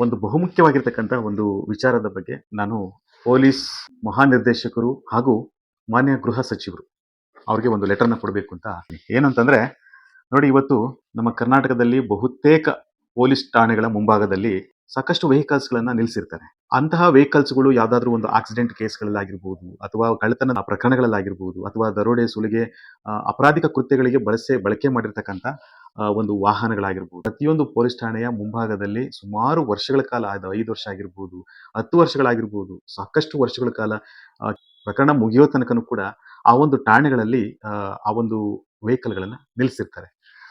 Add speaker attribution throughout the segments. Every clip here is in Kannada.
Speaker 1: ಒಂದು ಬಹುಮುಖ್ಯವಾಗಿರ್ತಕ್ಕಂಥ ಒಂದು ವಿಚಾರದ ಬಗ್ಗೆ ನಾನು ಪೊಲೀಸ್ ಮಹಾನಿರ್ದೇಶಕರು ಹಾಗೂ ಮಾನ್ಯ ಗೃಹ ಸಚಿವರು ಅವ್ರಿಗೆ ಒಂದು ಲೆಟರ್‌ನ ಕೊಡಬೇಕು ಅಂತ ಏನಂತಂದ್ರೆ ನೋಡಿ, ಇವತ್ತು ನಮ್ಮ ಕರ್ನಾಟಕದಲ್ಲಿ ಬಹುತೇಕ ಪೊಲೀಸ್ ಠಾಣೆಗಳ ಮುಂಭಾಗದಲ್ಲಿ ಸಾಕಷ್ಟು ವೆಹಿಕಲ್ಸ್‌ಗಳನ್ನ ನಿಲ್ಲಿಸಿರ್ತಾರೆ. ಅಂತಹ ವೆಹಿಕಲ್ಸ್‌ಗಳು ಯಾವ್ದಾದ್ರು ಒಂದು ಆಕ್ಸಿಡೆಂಟ್ ಕೇಸ್‌ಗಳಲ್ಲಾಗಿರ್ಬೋದು, ಅಥವಾ ಕಳ್ಳತನ ಪ್ರಕರಣಗಳಲ್ಲಾಗಿರ್ಬೋದು, ಅಥವಾ ದರೋಡೆ, ಸುಲಿಗೆ, ಅಪರಾಧಿಕ ಕೃತ್ಯಗಳಿಗೆ ಬಳಕೆ ಮಾಡಿರ್ತಕ್ಕಂಥ ಒಂದು ವಾಹನಗಳಾಗಿರ್ಬೋದು. ಪ್ರತಿಯೊಂದು ಪೊಲೀಸ್ ಠಾಣೆಯ ಮುಂಭಾಗದಲ್ಲಿ ಸುಮಾರು ವರ್ಷಗಳ ಕಾಲ, ಅದು 5 ವರ್ಷ ಆಗಿರ್ಬೋದು, 10 ವರ್ಷಗಳಾಗಿರ್ಬೋದು, ಸಾಕಷ್ಟು ವರ್ಷಗಳ ಕಾಲ ಅ, ಪ್ರಕರಣ ಮುಗಿಯೋ ತನಕನೂ ಕೂಡ ಆ ಒಂದು ಠಾಣೆಗಳಲ್ಲಿ ಆ ಒಂದು ವೆಹಿಕಲ್‌ಗಳನ್ನ ನಿಲ್ಲಿಸಿರ್ತಾರೆ.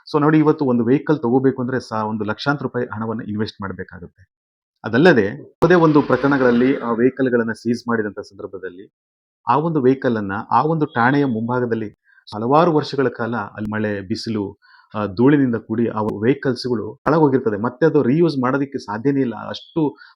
Speaker 1: ಸೊ ನೋಡಿ, ಇವತ್ತು ಒಂದು ವೆಹಿಕಲ್ ತಗೋಬೇಕು ಅಂದ್ರೆ ಒಂದು ಲಕ್ಷಾಂತರ ರೂಪಾಯಿ ಹಣವನ್ನು ಇನ್ವೆಸ್ಟ್ ಮಾಡಬೇಕಾಗುತ್ತೆ. ಅದಲ್ಲದೆ ಯಾವುದೇ ಒಂದು ಪ್ರಕರಣಗಳಲ್ಲಿ ಆ ವೆಹಿಕಲ್‌ಗಳನ್ನ ಸೀಸ್ ಮಾಡಿದಂತ ಸಂದರ್ಭದಲ್ಲಿ ಆ ಒಂದು ವೆಹಿಕಲ್ ಅನ್ನ ಆ ಒಂದು ಠಾಣೆಯ ಮುಂಭಾಗದಲ್ಲಿ ಹಲವಾರು ವರ್ಷಗಳ ಕಾಲ ಅಲ್ಲಿ ಮಳೆ, ಬಿಸಿಲು, ಧೂಳಿನಿಂದ ಕೂಡಿ ಆ ವೆಹಿಕಲ್ಸ್‌ಗಳು ಹಾಳಾಗೋಗಿರ್ತದೆ. ಮತ್ತೆ ಅದು ರೀಯೂಸ್ ಮಾಡೋದಕ್ಕೆ ಸಾಧ್ಯನೇ ಇಲ್ಲ.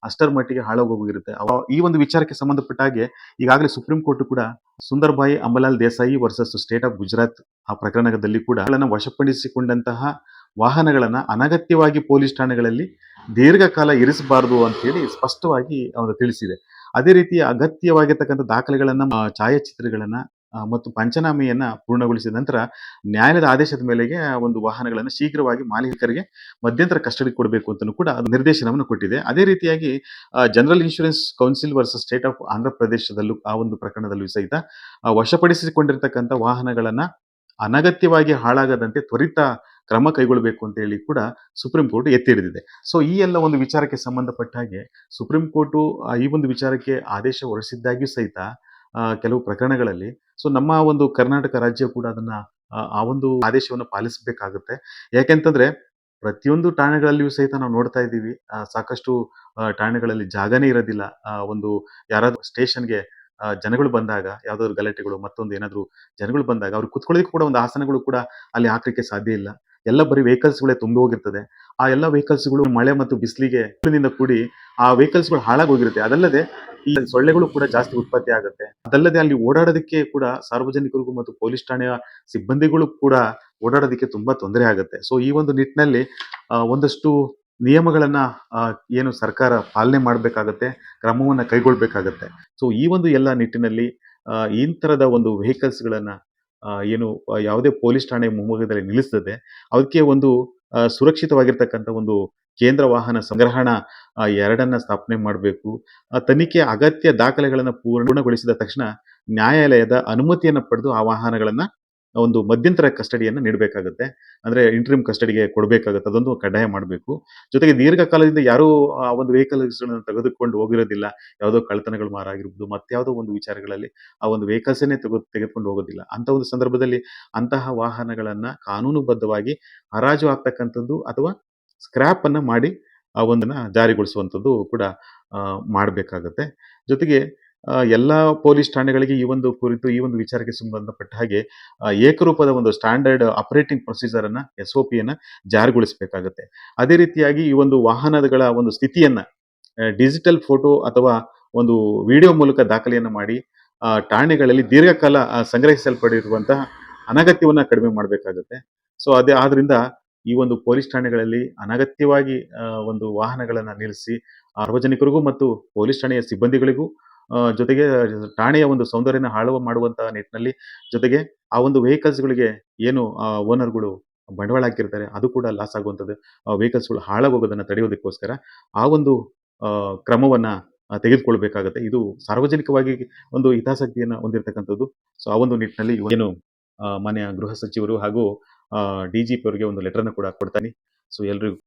Speaker 1: ಅಷ್ಟರ ಮಟ್ಟಿಗೆ ಹಾಳಾಗೋಗಿರುತ್ತೆ. ಈ ಒಂದು ವಿಚಾರಕ್ಕೆ ಸಂಬಂಧಪಟ್ಟ ಹಾಗೆ ಈಗಾಗಲೇ ಸುಪ್ರೀಂ ಕೋರ್ಟ್ ಕೂಡ Sundarbhai Ambalal Desai versus state of Gujarat ಆ ಪ್ರಕರಣದಲ್ಲಿ ಕೂಡ ವಶಪಡಿಸಿಕೊಂಡಂತಹ ವಾಹನಗಳನ್ನ ಅನಗತ್ಯವಾಗಿ ಪೊಲೀಸ್ ಠಾಣೆಗಳಲ್ಲಿ ದೀರ್ಘಕಾಲ ಇರಿಸಬಾರದು ಅಂತ ಹೇಳಿ ಸ್ಪಷ್ಟವಾಗಿ ಅವರು ತಿಳಿಸಿದೆ. ಅದೇ ರೀತಿ ಅಗತ್ಯವಾಗಿರ್ತಕ್ಕಂಥ ದಾಖಲೆಗಳನ್ನ, ಛಾಯಾಚಿತ್ರಗಳನ್ನ ಮತ್ತು ಪಂಚನಾಮೆಯನ್ನ ಪೂರ್ಣಗೊಳಿಸಿದ ನಂತರ ನ್ಯಾಯಾಲಯದ ಆದೇಶದ ಮೇಲೆಗೆ ಆ ಒಂದು ವಾಹನಗಳನ್ನು ಶೀಘ್ರವಾಗಿ ಮಾಲೀಕರಿಗೆ ಮಧ್ಯಂತರ ಕಸ್ಟಡಿ ಕೊಡಬೇಕು ಅಂತಲೂ ಕೂಡ ಅದು ನಿರ್ದೇಶನವನ್ನು ಕೊಟ್ಟಿದೆ. ಅದೇ ರೀತಿಯಾಗಿ general insurance council versus state of Andhra ಪ್ರದೇಶದಲ್ಲೂ ಆ ಒಂದು ಪ್ರಕರಣದಲ್ಲೂ ಸಹಿತ ವಶಪಡಿಸಿಕೊಂಡಿರ್ತಕ್ಕಂಥ ವಾಹನಗಳನ್ನ ಅನಗತ್ಯವಾಗಿ ಹಾಳಾಗದಂತೆ ತ್ವರಿತ ಕ್ರಮ ಕೈಗೊಳ್ಳಬೇಕು ಅಂತ ಹೇಳಿ ಕೂಡ ಸುಪ್ರೀಂ ಕೋರ್ಟ್ ಎತ್ತಿ ಹಿಡಿದಿದೆ. ಸೊ ಈ ಎಲ್ಲ ಒಂದು ವಿಚಾರಕ್ಕೆ ಸಂಬಂಧಪಟ್ಟ ಹಾಗೆ ಸುಪ್ರೀಂ ಕೋರ್ಟು ಈ ಒಂದು ವಿಚಾರಕ್ಕೆ ಆದೇಶ ಹೊರಡಿಸಿದ್ದಾಗ್ಯೂ ಸಹಿತ ಕೆಲವು ಪ್ರಕರಣಗಳಲ್ಲಿ ಸೊ ನಮ್ಮ ಒಂದು ಕರ್ನಾಟಕ ರಾಜ್ಯ ಕೂಡ ಅದನ್ನ ಆ ಒಂದು ಆದೇಶವನ್ನು ಪಾಲಿಸಬೇಕಾಗುತ್ತೆ. ಯಾಕೆಂತಂದ್ರೆ ಪ್ರತಿಯೊಂದು ಠಾಣೆಗಳಲ್ಲಿಯೂ ಸಹಿತ ನಾವು ನೋಡ್ತಾ ಇದ್ದೀವಿ, ಸಾಕಷ್ಟು ಠಾಣೆಗಳಲ್ಲಿ ಜಾಗನೇ ಇರೋದಿಲ್ಲ. ಒಂದು ಯಾರಾದ್ರೂ ಸ್ಟೇಷನ್‌ಗೆ ಜನಗಳು ಬಂದಾಗ, ಯಾವ್ದಾದ್ರು ಗಲಾಟೆಗಳು ಮತ್ತೊಂದು ಏನಾದ್ರು ಜನಗಳು ಬಂದಾಗ ಅವ್ರಿಗೆ ಕುತ್ಕೊಳ್ಳೋದಕ್ಕೆ ಕೂಡ ಒಂದು ಆಸನಗಳು ಕೂಡ ಅಲ್ಲಿ ಹಾಕ್ಲಿಕ್ಕೆ ಸಾಧ್ಯ ಇಲ್ಲ. ಎಲ್ಲ ಬರೀ ವೆಹಿಕಲ್ಸ್‌ಗಳೇ ತುಂಬಿ ಹೋಗಿರ್ತದೆ. ಆ ಎಲ್ಲ ವೆಹಿಕಲ್ಸ್‌ಗಳು ಮಳೆ ಮತ್ತು ಬಿಸಿಲಿಗೆ ಕೂಡಿ ಆ ವೆಹಿಕಲ್ಸ್‌ಗಳು ಹಾಳಾಗಿ ಹೋಗಿರುತ್ತೆ. ಅದಲ್ಲದೆ ಈ ಸೊಳ್ಳೆಗಳು ಕೂಡ ಜಾಸ್ತಿ ಉತ್ಪತ್ತಿ ಆಗುತ್ತೆ. ಅದಲ್ಲದೆ ಅಲ್ಲಿ ಓಡಾಡೋದಕ್ಕೆ ಕೂಡ ಸಾರ್ವಜನಿಕರಿಗೂ ಮತ್ತು ಪೊಲೀಸ್ ಠಾಣೆಯ ಸಿಬ್ಬಂದಿಗಳು ಕೂಡ ಓಡಾಡೋದಕ್ಕೆ ತುಂಬಾ ತೊಂದರೆ ಆಗುತ್ತೆ. ಸೊ ಈ ಒಂದು ನಿಟ್ಟಿನಲ್ಲಿ ಒಂದಷ್ಟು ನಿಯಮಗಳನ್ನ ಏನು ಸರ್ಕಾರ ಪಾಲನೆ ಮಾಡಬೇಕಾಗತ್ತೆ, ಕ್ರಮವನ್ನ ಕೈಗೊಳ್ಬೇಕಾಗತ್ತೆ. ಸೊ ಈ ಒಂದು ಎಲ್ಲ ನಿಟ್ಟಿನಲ್ಲಿ ಈ ತರದ ಒಂದು ವೆಹಿಕಲ್ಸ್‌ಗಳನ್ನ ಏನು ಯಾವುದೇ ಪೊಲೀಸ್ ಠಾಣೆ ಮುಂಭಾಗದಲ್ಲಿ ನಿಲ್ಲಿಸದೆ ಅದಕ್ಕೆ ಒಂದು ಸುರಕ್ಷಿತವಾಗಿರ್ತಕ್ಕಂಥ ಒಂದು ಕೇಂದ್ರ ವಾಹನ ಸಂಗ್ರಹಣಾ 2 ಸ್ಥಾಪನೆ ಮಾಡಬೇಕು. ತನಿಖೆ ಅಗತ್ಯ ದಾಖಲೆಗಳನ್ನ ಪೂರ್ಣಗೊಳಿಸಿದ ತಕ್ಷಣ ನ್ಯಾಯಾಲಯದ ಅನುಮತಿಯನ್ನ ಪಡೆದು ಆ ವಾಹನಗಳನ್ನ ಒಂದು ಮಧ್ಯಂತರ ಕಸ್ಟಡಿಯನ್ನ ನೀಡಬೇಕಾಗುತ್ತೆ. ಅಂದ್ರೆ ಇಂಟರಿಮ್ ಕಸ್ಟಡಿಗೆ ಕೊಡಬೇಕಾಗುತ್ತೆ. ಅದೊಂದು ಕಡ್ಡಾಯ ಮಾಡಬೇಕು. ಜೊತೆಗೆ ದೀರ್ಘಕಾಲದಿಂದ ಯಾರೂ ಆ ಒಂದು ವೆಹಿಕಲ್ಸ್‌ಗಳನ್ನ ತೆಗೆದುಕೊಂಡು ಹೋಗಿರೋದಿಲ್ಲ. ಯಾವುದೋ ಕಳ್ಳತನಗಳು ಮಾರಾಗಿರ್ಬೋದು, ಮತ್ಯಾವುದೋ ಒಂದು ವಿಚಾರಗಳಲ್ಲಿ ಆ ಒಂದು ವೆಹಿಕಲ್ಸನ್ನೇ ತೆಗೆದುಕೊಂಡು ಹೋಗೋದಿಲ್ಲ. ಅಂತ ಒಂದು ಸಂದರ್ಭದಲ್ಲಿ ಅಂತಹ ವಾಹನಗಳನ್ನ ಕಾನೂನುಬದ್ಧವಾಗಿ ಹರಾಜು ಆಗ್ತಕ್ಕಂಥದ್ದು ಅಥವಾ ಸ್ಕ್ರ್ಯಾಪ್ ಅನ್ನ ಮಾಡಿ ಆ ಒಂದನ್ನ ಜಾರಿಗೊಳಿಸುವಂಥದ್ದು ಕೂಡ ಮಾಡಬೇಕಾಗತ್ತೆ. ಜೊತೆಗೆ ಎಲ್ಲಾ ಪೊಲೀಸ್ ಠಾಣೆಗಳಿಗೆ ಈ ಒಂದು ಕುರಿತು ಈ ಒಂದು ವಿಚಾರಕ್ಕೆ ಸಂಬಂಧಪಟ್ಟ ಹಾಗೆ ಏಕರೂಪದ ಒಂದು ಸ್ಟ್ಯಾಂಡರ್ಡ್ ಆಪರೇಟಿಂಗ್ ಪ್ರೊಸೀಜರ್ ಅನ್ನ SOPಯನ್ನ ಜಾರಿಗೊಳಿಸಬೇಕಾಗುತ್ತೆ. ಅದೇ ರೀತಿಯಾಗಿ ಈ ಒಂದು ವಾಹನಗಳ ಒಂದು ಸ್ಥಿತಿಯನ್ನ ಡಿಜಿಟಲ್ ಫೋಟೋ ಅಥವಾ ಒಂದು ವಿಡಿಯೋ ಮೂಲಕ ದಾಖಲೆಯನ್ನ ಮಾಡಿ ಠಾಣೆಗಳಲ್ಲಿ ದೀರ್ಘಕಾಲ ಸಂಗ್ರಹಿಸಲ್ಪಟ್ಟಿರುವಂತಹ ಅನಗತ್ಯವನ್ನ ಕಡಿಮೆ ಮಾಡಬೇಕಾಗುತ್ತೆ. ಸೊ ಅದೇ ಆದ್ರಿಂದ ಈ ಒಂದು ಪೊಲೀಸ್ ಠಾಣೆಗಳಲ್ಲಿ ಅನಗತ್ಯವಾಗಿ ಒಂದು ವಾಹನಗಳನ್ನ ನಿಲ್ಲಿಸಿ ಸಾರ್ವಜನಿಕರಿಗೂ ಮತ್ತು ಪೊಲೀಸ್ ಠಾಣೆಯ ಸಿಬ್ಬಂದಿಗಳಿಗೂ ಜೊತೆಗೆ ಠಾಣೆಯ ಒಂದು ಸೌಂದರ್ಯನ ಹಾಳು ಮಾಡುವಂತಹ ನಿಟ್ಟಿನಲ್ಲಿ, ಜೊತೆಗೆ ಆ ಒಂದು ವೆಹಿಕಲ್ಸ್‌ಗಳಿಗೆ ಏನು ಓನರ್‌ಗಳು ಬಂಡವಾಳ ಹಾಕಿರ್ತಾರೆ ಅದು ಕೂಡ ಲಾಸ್ ಆಗುವಂಥದ್ದು. ವೆಹಿಕಲ್ಸ್‌ಗಳು ಹಾಳಾಗೋಗೋದನ್ನ ತಡೆಯೋದಕ್ಕೋಸ್ಕರ ಆ ಒಂದು ಕ್ರಮವನ್ನ ತೆಗೆದುಕೊಳ್ಬೇಕಾಗುತ್ತೆ. ಇದು ಸಾರ್ವಜನಿಕವಾಗಿ ಒಂದು ಹಿತಾಸಕ್ತಿಯನ್ನ ಹೊಂದಿರತಕ್ಕಂಥದ್ದು. ಸೊ ಆ ಒಂದು ನಿಟ್ಟಿನಲ್ಲಿ ಏನು ಮಾನ್ಯ ಗೃಹ ಸಚಿವರು ಹಾಗೂ DGP ಅವರಿಗೆ ಒಂದು ಲೆಟರ್‌ನ ಕೂಡ ಕೊಡ್ತಾನೆ. ಸೊ ಎಲ್ರಿಗೂ